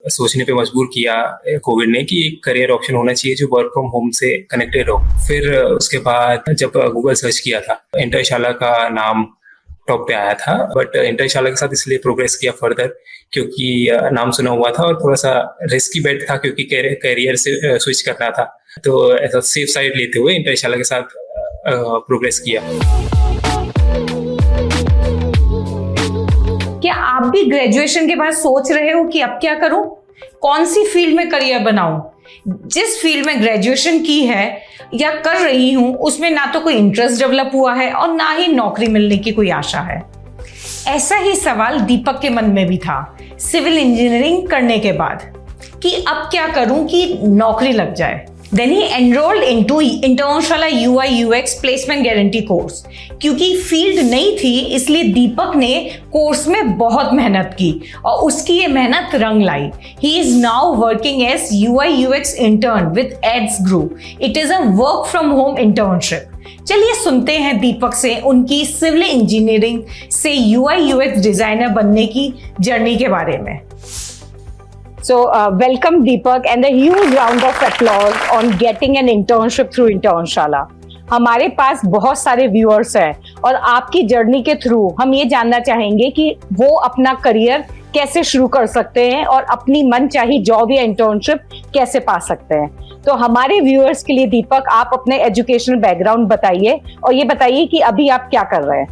सोचने पे मजबूर किया कोविड ने कि एक करियर ऑप्शन होना चाहिए जो वर्क फ्रॉम होम से कनेक्टेड हो। फिर उसके बाद जब गूगल सर्च किया था, इंटरशाला का नाम टॉप पे आया था, बट इंटरशाला के साथ इसलिए प्रोग्रेस किया फर्दर क्योंकि नाम सुना हुआ था और थोड़ा सा रिस्की बेट था क्योंकि करियर से स्विच करना था, तो ऐसा सेफ साइड लेते हुए इंटरशाला के साथ प्रोग्रेस किया। क्या आप भी ग्रेजुएशन के बाद सोच रहे हो कि अब क्या करूं, कौन सी फील्ड में करियर बनाऊं? जिस फील्ड में ग्रेजुएशन की है या कर रही हूं उसमें ना तो कोई इंटरेस्ट डेवलप हुआ है और ना ही नौकरी मिलने की कोई आशा है। ऐसा ही सवाल दीपक के मन में भी था सिविल इंजीनियरिंग करने के बाद कि अब क्या करूं कि नौकरी लग जाए। Then he enrolled into Internshala UI UX placement guarantee course. क्योंकि फील्ड नहीं थी इसलिए दीपक ने कोर्स में बहुत मेहनत की और उसकी ये मेहनत रंग लाई। He is now working as UI UX intern with Ads Group. It is a work from home internship. चलिए सुनते हैं दीपक से उनकी सिविल इंजीनियरिंग से UI UX डिजाइनर बनने की जर्नी के बारे में। So welcome Deepak and a huge round of applause on getting an internship through Internshala. हमारे पास बहुत सारे व्यूअर्स हैं और आपकी जर्नी के थ्रू हम ये जानना चाहेंगे कि वो अपना करियर कैसे शुरू कर सकते हैं और अपनी मनचाही जॉब या इंटर्नशिप कैसे पा सकते हैं। तो हमारे व्यूअर्स के लिए दीपक आप अपने एजुकेशनल बैकग्राउंड बताइए और ये बताइए कि अभी आप क्या कर रहे हैं।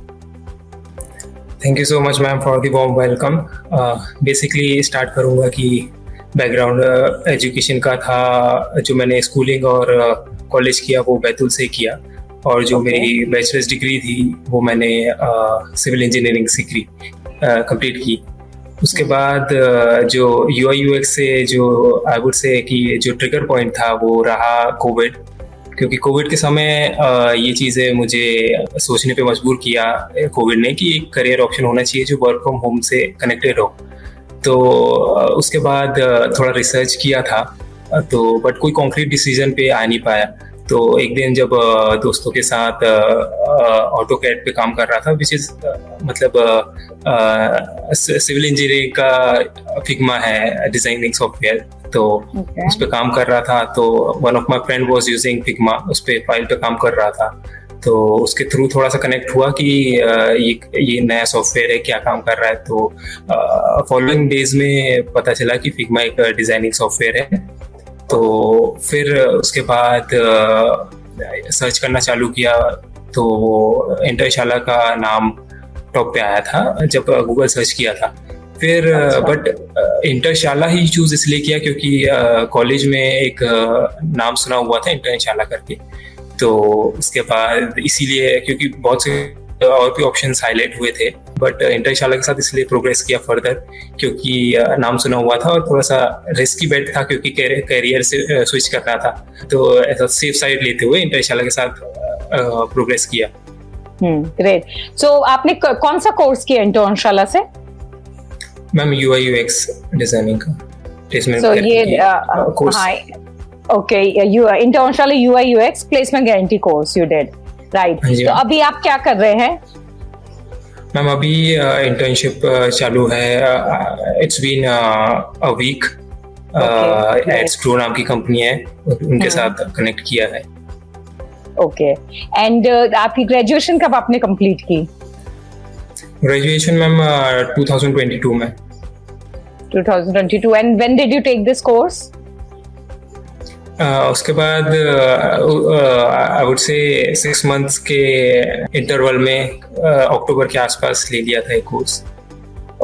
Thank you so much ma'am for the warm welcome. Basically start करूँगा कि बैकग्राउंड एजुकेशन का था, जो मैंने स्कूलिंग और कॉलेज किया वो बैतूल से किया और जो मेरी बैचलर्स डिग्री थी वो मैंने सिविल इंजीनियरिंग से कंप्लीट की। उसके बाद जो UI UX से जो आई वुड से कि जो ट्रिगर पॉइंट था वो रहा कोविड, क्योंकि कोविड के समय ये चीज़ें मुझे सोचने पे मजबूर किया कोविड ने कि एक करियर ऑप्शन होना चाहिए जो वर्क फ्रॉम होम से कनेक्टेड हो। तो उसके बाद थोड़ा रिसर्च किया था तो बट कोई कॉन्क्रीट डिसीजन पे आ नहीं पाया। तो एक दिन जब दोस्तों के साथ ऑटोकैड पे काम कर रहा था, विच इज़ मतलब सिविल इंजीनियरिंग का फिग्मा है डिजाइनिंग सॉफ्टवेयर, तो उस पर काम कर रहा था। तो one of my friend was using Figma, उस पर फाइल पे काम कर रहा था। तो उसके थ्रू थोड़ा सा कनेक्ट हुआ कि ये नया सॉफ्टवेयर है, क्या काम कर रहा है। तो फॉलोइंग डेज में पता चला कि फिग्मा एक डिजाइनिंग सॉफ्टवेयर है। तो फिर उसके बाद सर्च करना चालू किया तो इंटरशाला का नाम टॉप पे आया था जब गूगल सर्च किया था। फिर बट इंटरशाला ही चूज इसलिए किया क्योंकि कॉलेज में एक नाम सुना हुआ था इंटरशाला करके। तो उसके बाद इसीलिए, क्योंकि बहुत से और भी ऑप्शंस हाईलाइट हुए थे, बट इंटरशाला के साथ इसलिए प्रोग्रेस किया फर्दर क्योंकि नाम सुना हुआ था और थोड़ा सा रिस्की बेट था क्योंकि करियर से स्विच करना था, तो ऐसा सेफ साइड लेते हुए इंटरशाला के साथ प्रोग्रेस किया। ग्रेट। सो आपने कौन सा कोर्स किया इंटरशाला से? मैम UI UX डिजाइनिंग का placement course. Okay, इंटरनशाला UI UX placement guarantee course you did, right? तो अभी आप क्या कर रहे हैं? मैम अभी इंटर्नशिप चालू है, it's been a week. Ads grow नाम की कंपनी है, उनके साथ कनेक्ट किया है। ओके, एंड आपकी ग्रेजुएशन कब आपने कंप्लीट की? ग्रेजुएशन मैम 2022 में। 2022, and when did you take this course? उसके बाद आई वुड से 6 मंथ्स के इंटरवल में अक्टूबर के आसपास ले लिया था एक कोर्स।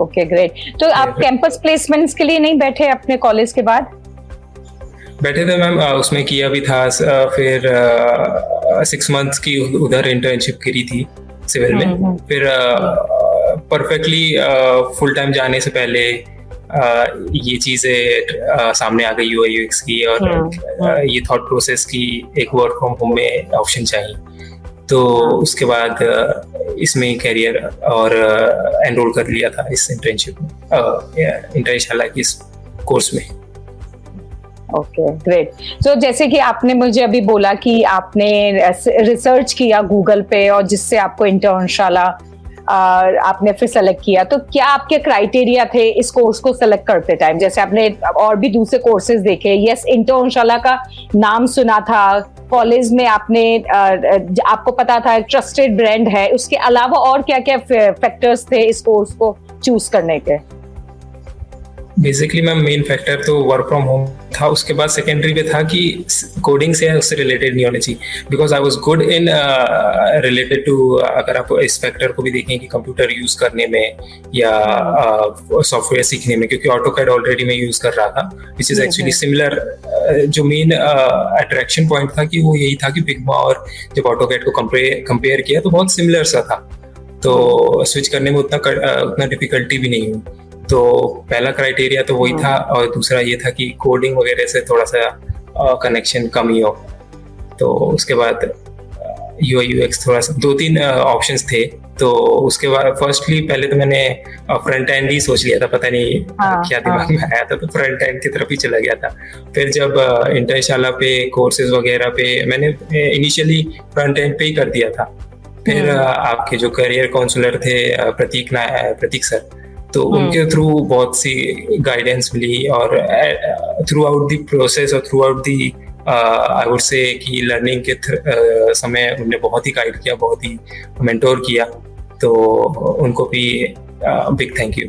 Okay, great. तो आप कैंपस प्लेसमेंट्स के लिए नहीं बैठे अपने कॉलेज के बाद? बैठे थे मैम, उसमें किया भी था। फिर 6 मंथ्स की उधर इंटर्नशिप करी थी सिविल में। फिर परफेक्टली फुल टाइम जाने से पहले ये चीजें सामने आ गई UI UX की, और ये थॉट प्रोसेस की एक वर्क फ्रॉम होम में ऑप्शन चाहिए। तो उसके बाद इसमें कैरियर और एनरोल कर लिया था इस इंटर्नशिप में, इंटरशाला की इस कोर्स में। Okay, great. सो जैसे कि आपने मुझे अभी बोला कि आपने रिसर्च किया गूगल पे और जिससे आपको इंटर्नशाला आपने फिर सेलेक्ट किया, तो क्या आपके क्राइटेरिया थे इस कोर्स को सेलेक्ट करते टाइम? जैसे आपने और भी दूसरे कोर्सेज देखे, यस इंटर्नशाला का नाम सुना था, कॉलेज में आपने आपको पता था ट्रस्टेड ब्रांड है, उसके अलावा और क्या क्या फैक्टर्स थे इस कोर्स को चूज करने के? बेसिकली मैम मेन फैक्टर तो वर्क फ्रॉम होम था, उसके बाद सेकेंडरी पे था कि कोडिंग से उससे रिलेटेड नहीं होनी चाहिए, because I was good in related to, अगर आप इस फैक्टर को भी देखें कि कंप्यूटर यूज करने में या सॉफ्टवेयर सीखने में, क्योंकि ऑटोकैड ऑलरेडी मैं यूज कर रहा था, विच इज एक्चुअली सिमिलर। जो मेन अट्रैक्शन पॉइंट था कि वो यही था कि फिग्मा और जब ऑटोकैड को कंपेयर किया तो बहुत सिमिलर सा था, तो स्विच करने में उतना डिफिकल्टी भी नहीं हुई। तो पहला क्राइटेरिया तो वही था, और दूसरा ये था कि कोडिंग वगैरह से थोड़ा सा कनेक्शन कम ही हो। तो उसके बाद यूआई यूएक्स थोड़ा सा 2-3 ऑप्शंस थे। तो उसके बाद फर्स्टली पहले तो मैंने फ्रंट एंड ही सोच लिया था, पता नहीं क्या दिमाग में आया था, तो फ्रंट एंड की तरफ ही चला गया था। फिर जब इंटर्नशाला पे कोर्सेज वगैरह पे मैंने इनिशियली फ्रंट एंड पे ही कर दिया था। फिर आपके जो करियर काउंसलर थे प्रतीक सर, तो उनके थ्रू बहुत सी गाइडेंस मिली, और थ्रू आउट द प्रोसेस और through out the I would say कि लर्निंग के समय उन्होंने बहुत ही गाइड किया, बहुत ही मेंटोर किया, तो उनको भी बिग थैंक यू।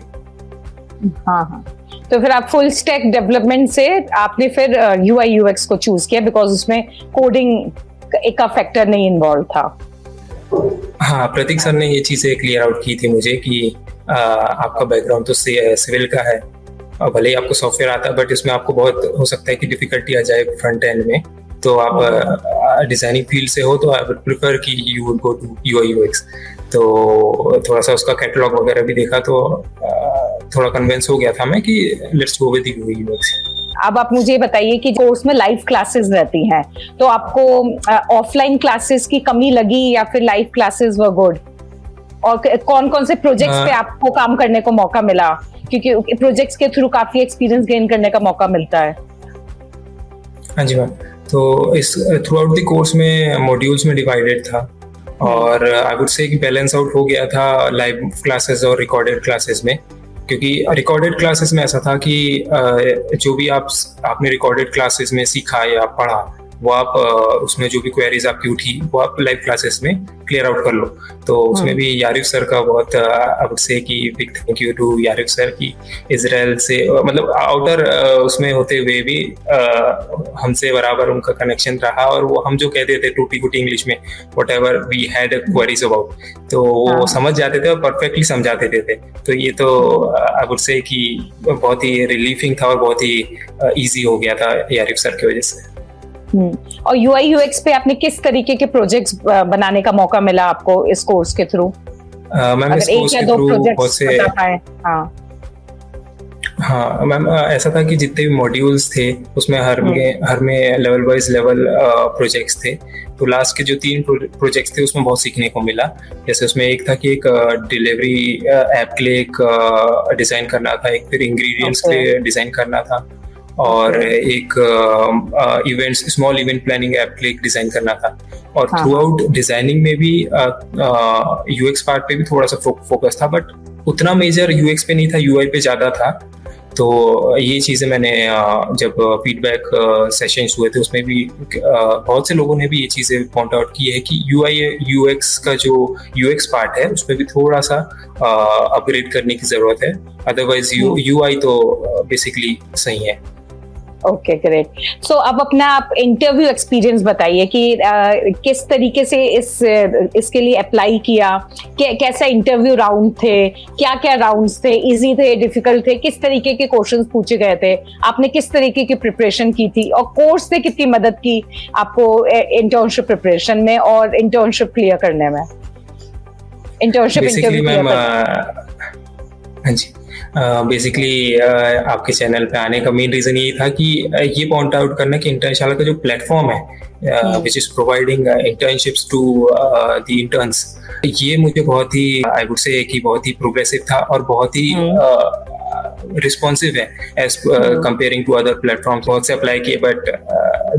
हाँ, तो फिर आप फुल स्टैक डेवलपमेंट से आपने फिर यूआई यूएक्स को चूज किया, बिकॉज उसमें कोडिंग एक फैक्टर नहीं इन्वॉल्व था। हाँ, प्रतीक सर ने ये चीजें क्लियर आउट की थी मुझे कि आपका बैकग्राउंड तो सिविल का है, और भले ही आपको सॉफ्टवेयर आता है, बट इसमें आपको बहुत हो सकता है कि डिफिकल्टी आ जाए फ्रंट एंड में। तो आप डिजाइनिंग फील्ड से हो तो आई वुड प्रेफर कि you would go to UI UX. तो थोड़ा सा उसका कैटलॉग वगैरह भी देखा, तो थोड़ा कन्विंस हो गया था मैं कि let's go with UI UX. अब आप मुझे बताइए कि कोर्स में लाइव क्लासेस रहती हैं, तो आपको ऑफलाइन क्लासेस की कमी लगी या फिर लाइव क्लासेस वर गुड? और कौन कौन से प्रोजेक्ट्स पे आपको काम करने को मौका मिला, क्योंकि प्रोजेक्ट्स के थ्रू काफी एक्सपीरियंस गेन करने का मौका मिलता है? हाँ जी मैम, तो इस थ्रू आउट द कोर्स में मॉड्यूल्स में डिवाइडेड था, और आई वुड से कि बैलेंस आउट हो गया था लाइव क्लासेस और रिकॉर्डेड क्लासेस में। क्योंकि रिकॉर्डेड क्लासेस में ऐसा था कि जो भी आपने रिकॉर्डेड क्लासेस में सीखा या पढ़ा, वो आप उसमें जो भी क्वेरीज आपकी उठी वो आप लाइव क्लासेस में क्लियर आउट कर लो। तो उसमें भी यारिफ सर का बहुत आई वुड से कि बिग थैंक यू टू यारिफ सर की इजराइल से, मतलब आउटर उसमें होते हुए भी हमसे बराबर उनका कनेक्शन रहा, और वो हम जो कहते थे टूटी फूटी इंग्लिश में whatever we had queries about, तो वो समझ जाते थे और परफेक्टली समझाते थे। तो ये तो आई वुड से कि बहुत ही रिलीफिंग था और बहुत ही ईजी हो गया था यारिफ सर की वजह से। और यूआई यूएक्स पे आपने किस तरीके के प्रोजेक्ट्स बनाने का मौका मिला आपको इस कोर्स के थ्रू? मैम इस कोर्स के थ्रू बहुत से हाँ मैम, ऐसा था कि जितने भी मॉड्यूल्स थे उसमें हर में लेवल वाइज लेवल प्रोजेक्ट्स थे। तो लास्ट के जो 3 प्रोजेक्ट्स थे उसमें बहुत सीखने को मिला। जैसे उसमें एक था कि एक डिलीवरी ऐप के लिए एक डिजाइन करना था, एक फिर इंग्रेडिएंट्स के लिए डिजाइन करना था, और एक events small event planning app के लिए डिजाइन करना था। और थ्रू आउट डिजाइनिंग में भी यूएक्स पार्ट पे भी थोड़ा सा फोकस था, बट उतना मेजर यूएक्स पे नहीं था, यूआई पे ज्यादा था। तो ये चीजें मैंने जब फीडबैक सेशंस हुए थे उसमें भी बहुत से लोगों ने भी ये चीजें पॉइंट आउट की है कि यूआई यूएक्स का जो यूएक्स पार्ट है उसमें भी थोड़ा सा अपग्रेड करने की जरूरत है, अदरवाइज यूआई तो बेसिकली सही है। Okay great. सो अब अपना आप इंटरव्यू एक्सपीरियंस बताइए कि किस तरीके से इसके लिए अप्लाई किया, कैसा इंटरव्यू राउंड थे, क्या क्या राउंड्स थे, इजी थे, डिफिकल्ट थे, किस तरीके के क्वेश्चंस पूछे गए थे, आपने किस तरीके की प्रिपरेशन की थी, और कोर्स ने कितनी मदद की आपको इंटर्नशिप प्रिपरेशन में और इंटर्नशिप क्लियर करने में? इंटर्नशिप इंटरव्यू हाँ जी, बेसिकली आपके चैनल पे आने का मेन रीजन ये था कि ये पॉइंट आउट करना कि इंटर्नशाला का जो प्लेटफॉर्म है which is providing internships to the interns, ये मुझे बहुत ही आई वुड से कि बहुत ही प्रोग्रेसिव था और बहुत ही रिस्पॉन्सिव है as comparing to other platforms. बहुत से अप्लाई किए बट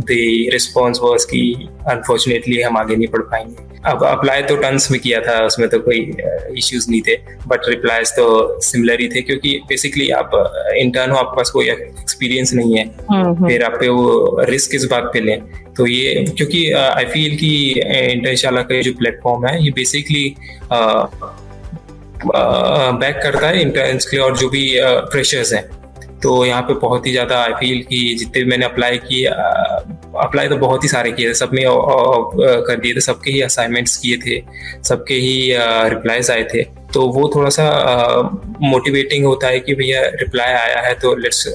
द रिस्पॉन्स वाज कि अनफॉर्चुनेटली हम आगे नहीं बढ़ पाएंगे। अब अप्लाई तो टन्स में किया था, उसमें तो कोई इश्यूज नहीं थे, बट रिप्लाईज तो सिमिलर ही थे, क्योंकि बेसिकली आप इंटर्न हो, आपके पास कोई एक्सपीरियंस नहीं है, फिर आप पे वो रिस्क इस बात पे लें। तो ये क्योंकि आई फील कि इंटर्नशाला का जो प्लेटफॉर्म है ये बेसिकली बैक करता है इंटर्न्स के लिए और जो भी फ्रेशर्स हैं। तो यहाँ पे बहुत ही ज़्यादा आई फील कि जितने भी मैंने अप्लाई तो बहुत ही सारे किए थे, सब में कर दिए थे, सबके ही असाइनमेंट्स किए थे, सबके ही रिप्लाईज आए थे। तो वो थोड़ा सा मोटिवेटिंग होता है कि भैया रिप्लाई आया है तो लेट्स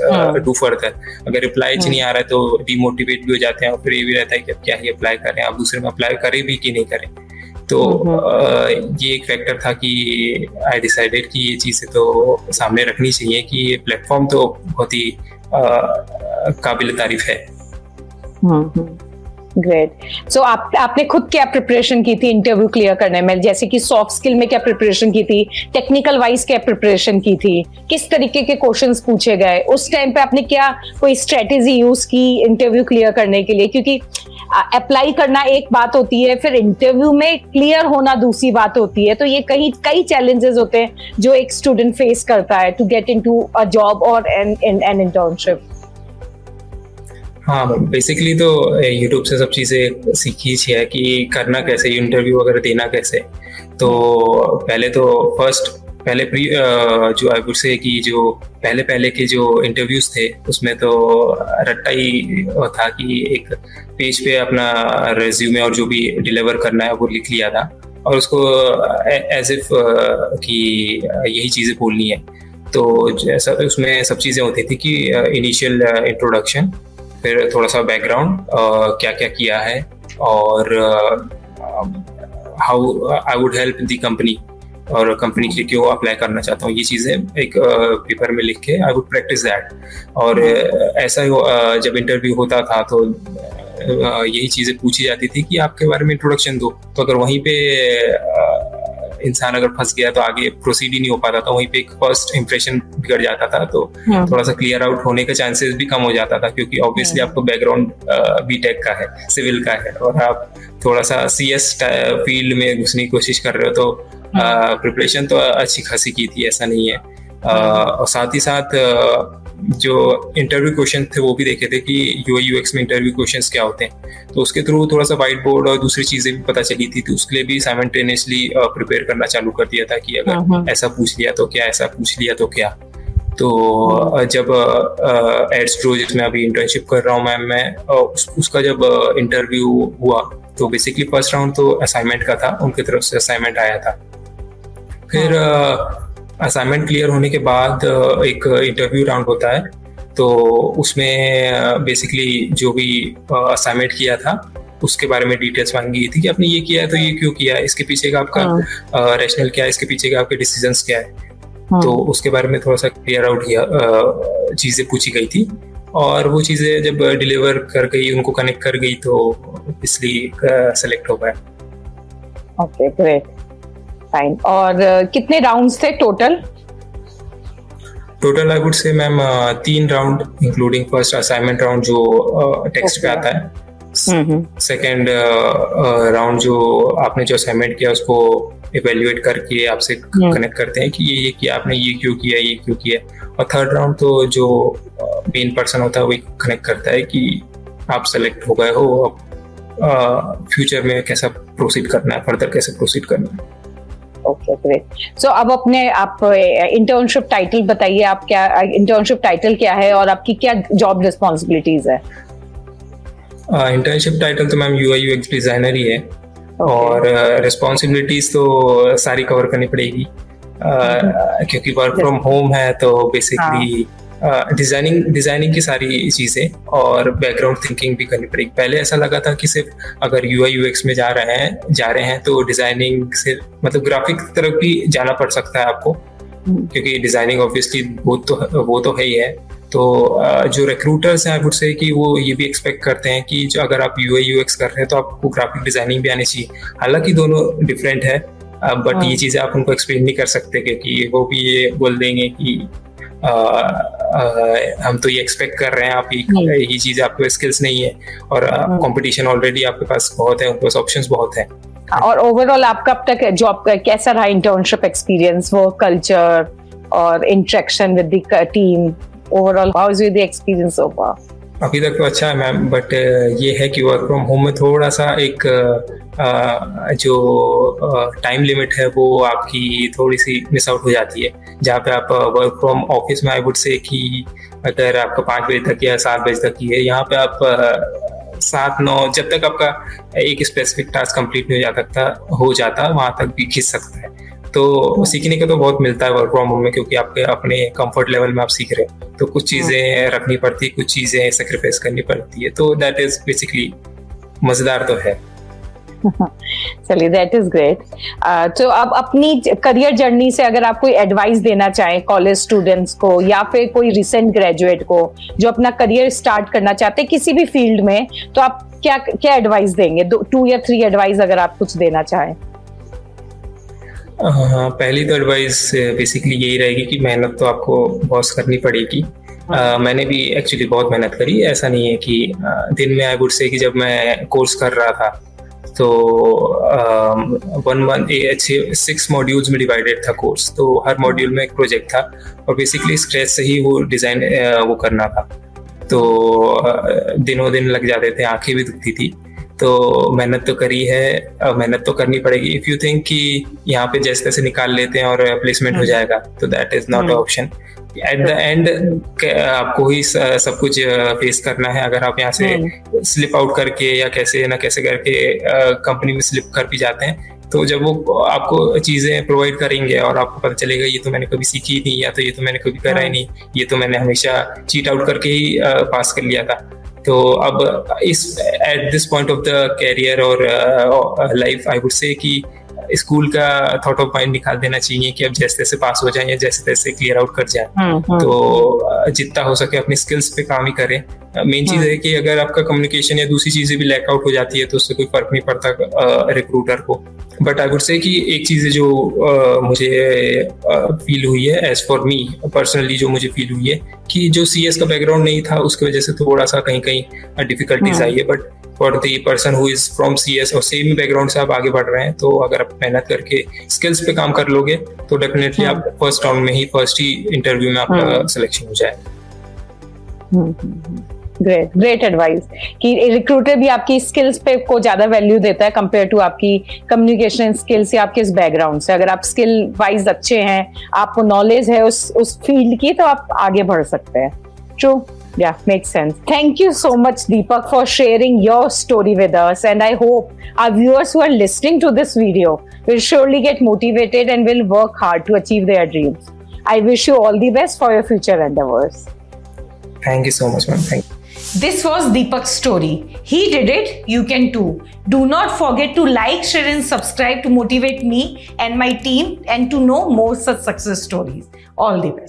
डू फर्दर। अगर रिप्लाई नहीं आ रहा है तो डिमोटिवेट भी हो जाते हैं, और फिर ये भी रहता है कि अब क्या ही अप्लाई करें, आप दूसरे में अप्लाई करें भी कि नहीं करें। तो ये एक फैक्टर था कि आई डिसाइडेड कि ये चीज़ें तो सामने रखनी चाहिए कि ये प्लेटफॉर्म तो बहुत ही काबिल तारीफ है। ग्रेट। सो आपने खुद क्या प्रिपरेशन की थी इंटरव्यू क्लियर करने में? जैसे कि सॉफ्ट स्किल में क्या प्रिपरेशन की थी, टेक्निकल वाइज क्या प्रिपरेशन की थी, किस तरीके के क्वेश्चंस पूछे गए उस टाइम पे, आपने क्या कोई स्ट्रेटेजी यूज की इंटरव्यू क्लियर करने के लिए? क्योंकि अप्लाई करना एक बात होती है, फिर इंटरव्यू में क्लियर होना दूसरी बात होती है। तो ये कई चैलेंजेस होते हैं जो एक स्टूडेंट फेस करता है to get into a job और एन इंटर्नशिप। हाँ, बेसिकली तो यूट्यूब से सब चीज़ें सीखी है कि करना कैसे, इंटरव्यू वगैरह देना कैसे। तो पहले जो आई वुड से कि जो पहले के जो इंटरव्यूज थे उसमें तो रट्टा ही था कि एक पेज पे अपना रेज्यूमे और जो भी डिलीवर करना है वो लिख लिया था, और उसको एज इफ कि यही चीज़ें बोलनी है। तो जैसा उसमें सब चीज़ें होती थी कि इनिशियल इंट्रोडक्शन, फिर थोड़ा सा बैकग्राउंड, क्या क्या किया है, और how I would help the company, और कंपनी के लिए क्यों अप्लाई करना चाहता हूँ, ये चीज़ें एक पेपर में लिख के आई वुड प्रैक्टिस दैट। और ऐसा जब इंटरव्यू होता था तो यही चीज़ें पूछी जाती थी कि आपके बारे में इंट्रोडक्शन दो। तो अगर वहीं पे इंसान अगर फंस गया तो आगे प्रोसीड ही नहीं हो पाता था, वहीं पे एक फर्स्ट इंप्रेशन बिगड़ जाता था। तो थोड़ा सा क्लियर आउट होने का चांसेस भी कम हो जाता था, क्योंकि ऑब्वियसली आपको बैकग्राउंड बीटेक का है, सिविल का है, और आप थोड़ा सा सीएस फील्ड में घुसने की कोशिश कर रहे हो। तो प्रिपरेशन तो अच्छी खासी की थी, ऐसा नहीं है। और साथ ही साथ जो इंटरव्यू क्वेश्चन थे वो भी देखे थे कि यूआई यूएक्स में इंटरव्यू क्वेश्चंस क्या होते हैं। तो उसके थ्रू थोड़ा सा व्हाइट बोर्ड और दूसरी चीज़ें भी पता चली थी, तो उसके लिए भी साइमल्टेनियसली प्रिपेयर करना चालू कर दिया था कि अगर ऐसा पूछ लिया तो क्या, ऐसा पूछ लिया तो क्या। तो जब एड्सट्रो जिसमें अभी इंटर्नशिप कर रहा हूँ मैं उसका जब इंटरव्यू हुआ तो बेसिकली फर्स्ट राउंड तो असाइनमेंट का था, उनकी तरफ से असाइनमेंट आया था। फिर असाइनमेंट क्लियर होने के बाद एक इंटरव्यू राउंड होता है, तो उसमें बेसिकली जो भी असाइनमेंट किया था उसके बारे में डिटेल्स मांगी गई थी कि आपने ये किया है तो ये क्यों किया है, इसके पीछे का आपका रैशनल क्या है, इसके पीछे का आपके डिसीजंस क्या है। तो उसके बारे में थोड़ा सा क्लियर आउट किया, चीज़ें पूछी गई थी, और वो चीज़ें जब डिलीवर कर गई, उनको कनेक्ट कर गई, तो इसलिए सेलेक्ट हो गया। Okay, great, fine. और कितने राउंड्स थे टोटल? टोटल आई वुड से ma'am 3 round, including first assignment round जो टेक्स्ट पे आता है, सेकेंड राउंड जो आपने जो असाइनमेंट किया उसको इवेल्युएट करके आपसे कनेक्ट करते हैं कि ये किया आपने, ये क्यों किया, ये क्यों किया। और थर्ड राउंड तो जो मेन पर्सन होता है वही कनेक्ट करता है कि आप सेलेक्ट हो गए हो, अब फ्यूचर में कैसा प्रोसीड करना है, फर्दर कैसे प्रोसीड करना है। Okay, great. सो अब अपने आप इंटर्नशिप टाइटल बताइए, आप क्या इंटर्नशिप टाइटल क्या है और आपकी क्या जॉब रिस्पॉन्सिबिलिटीज है? इंटर्नशिप टाइटल तो मैम यूआई यूएक्स डिजाइनर ही है, और रिस्पॉन्सिबिलिटीज तो सारी कवर करनी पड़ेगी, क्योंकि वर्क फ्रॉम होम है। तो बेसिकली डिजाइनिंग की सारी चीजें और बैकग्राउंड थिंकिंग भी करनी पड़ेगी। पहले ऐसा लगा था कि सिर्फ अगर यूआई यूएक्स में जा रहे हैं तो डिजाइनिंग से मतलब ग्राफिक की तरफ भी जाना पड़ सकता है आपको, क्योंकि डिजाइनिंग ऑब्वियसली वो तो है ही है। तो जो रिक्रूटर्स हैं आई वुड से कि वो ये भी एक्सपेक्ट करते हैं कि जो अगर आप यूआई यूएक्स कर रहे हैं तो आपको ग्राफिक डिजाइनिंग भी आनी चाहिए। हालांकि दोनों डिफरेंट है, बट ये चीज़ें आप उनको एक्सप्लेन नहीं कर सकते, क्योंकि वो भी ये बोल देंगे कि हम तो ये एक्सपेक्ट कर रहे हैं, आप ये चीज़ आपके स्किल्स नहीं है, और कंपटीशन ऑलरेडी आपके पास बहुत है, उनके पास ऑप्शंस बहुत है। और ओवरऑल आपका अब तक जॉब का कैसा रहा, इंटर्नशिप एक्सपीरियंस, वर्क कल्चर और interaction with the team, overall how is the experience so far? अभी तक तो अच्छा है मैम, बट ये है कि वर्क फ्रॉम होम में थोड़ा सा एक जो टाइम लिमिट है वो आपकी थोड़ी सी मिस आउट हो जाती है। जहाँ पे आप वर्क फ्रॉम ऑफिस में आई वुड से कि अगर आपका 5 बजे तक या 7 बजे तक ही है, यहाँ पे आप 7-9 जब तक आपका एक स्पेसिफिक टास्क कंप्लीट नहीं हो जाता वहाँ तक भी खींच सकता है। तो सीखने का तो बहुत मिलता है वर्क फ्रॉम होम में, क्योंकि आपके अपने कंफर्ट लेवल में आप सीख रहे हैं, तो कुछ चीज़ें रखनी पड़ती है, कुछ चीज़ें सेक्रीफाइस करनी पड़ती है, तो दैट इज बेसिकली मज़ेदार तो है। चलिए, दैट इज ग्रेट। तो अब अपनी करियर जर्नी से अगर आप कोई एडवाइस देना चाहें कॉलेज स्टूडेंट्स को या फिर कोई रिसेंट ग्रेजुएट को जो अपना करियर स्टार्ट करना चाहते हैं किसी भी फील्ड में, तो आप क्या क्या एडवाइस देंगे? 2 या 3 एडवाइस अगर आप कुछ देना चाहें। पहली तो एडवाइस बेसिकली यही रहेगी कि मेहनत तो आपको बहुत करनी पड़ेगी। मैंने भी एक्चुअली बहुत मेहनत करी, ऐसा नहीं है कि दिन में आई वुड से कि जब मैं कोर्स कर रहा था तो 1 मंथ 6 मॉड्यूल्स में डिवाइडेड था कोर्स, तो हर मॉड्यूल में एक प्रोजेक्ट था और बेसिकली स्क्रैच से ही वो डिज़ाइन वो करना था, तो दिनों दिन लग जाते थे, आंखें भी दुखती थी। तो मेहनत तो करी है, मेहनत तो करनी पड़ेगी। इफ़ यू थिंक कि यहाँ पे जैसे तैसे निकाल लेते हैं और प्लेसमेंट हो जाएगा, तो that is not a option. At the end आपको ही सब कुछ फेस करना है। अगर आप यहाँ से स्लिप आउट करके या कैसे ना कैसे करके कंपनी में स्लिप कर भी जाते हैं, तो जब वो आपको चीज़ें प्रोवाइड करेंगे और आपको पता चलेगा ये तो मैंने कभी सीखी नहीं, या तो ये तो मैंने कभी करा ही नहीं, ये तो मैंने हमेशा चीट आउट करके ही पास कर लिया था। तो अब इस at this point of the career और लाइफ आई वुड से कि स्कूल का थॉट ऑफ माइंड निकाल देना चाहिए कि अब जैसे तैसे पास हो जाए या जैसे तैसे क्लियर आउट कर जाए। तो जितना हो सके अपनी स्किल्स पे काम ही करें। मेन चीज़ है कि अगर आपका कम्युनिकेशन या दूसरी चीज़ें भी लैक आउट हो जाती है तो उससे कोई फर्क नहीं पड़ता रिक्रूटर को। बट आई वुड से कि एक चीज़ जो मुझे फील हुई है, एज फॉर मी पर्सनली जो मुझे फील हुई है कि जो CS का बैकग्राउंड नहीं था उसकी वजह से थोड़ा सा कहीं कहीं डिफिकल्टीज आई है, but for the person who is from CS और सेम बैकग्राउंड से आप आगे बढ़ रहे हैं, तो अगर आप मेहनत करके स्किल्स पे काम कर लोगे तो डेफिनेटली आप फर्स्ट राउंड में ही फर्स्ट ही इंटरव्यू में आपका सिलेक्शन हो जाए। ग्रेट एडवाइस कि रिक्रूटर भी आपकी स्किल्स पे को ज्यादा वैल्यू देता है कंपेयर टू आपकी कम्युनिकेशन स्किल्स या आपके इस बैकग्राउंड से। अगर आप स्किल वाइज अच्छे हैं, आपको नॉलेज है उस फील्ड की, तो आप आगे बढ़ सकते हैं। True, yeah, makes sense. Thank you so much, Deepak, for sharing your story with us, and I hope our viewers who are listening to this video will surely get motivated and will work hard to achieve their dreams. I wish you all the best for your future endeavors. Thank you so much, ma'am. Thank you. This was Deepak's story. He did it, you can too. Do not forget to like, share and subscribe to motivate me and my team and to know more such success stories. All the best.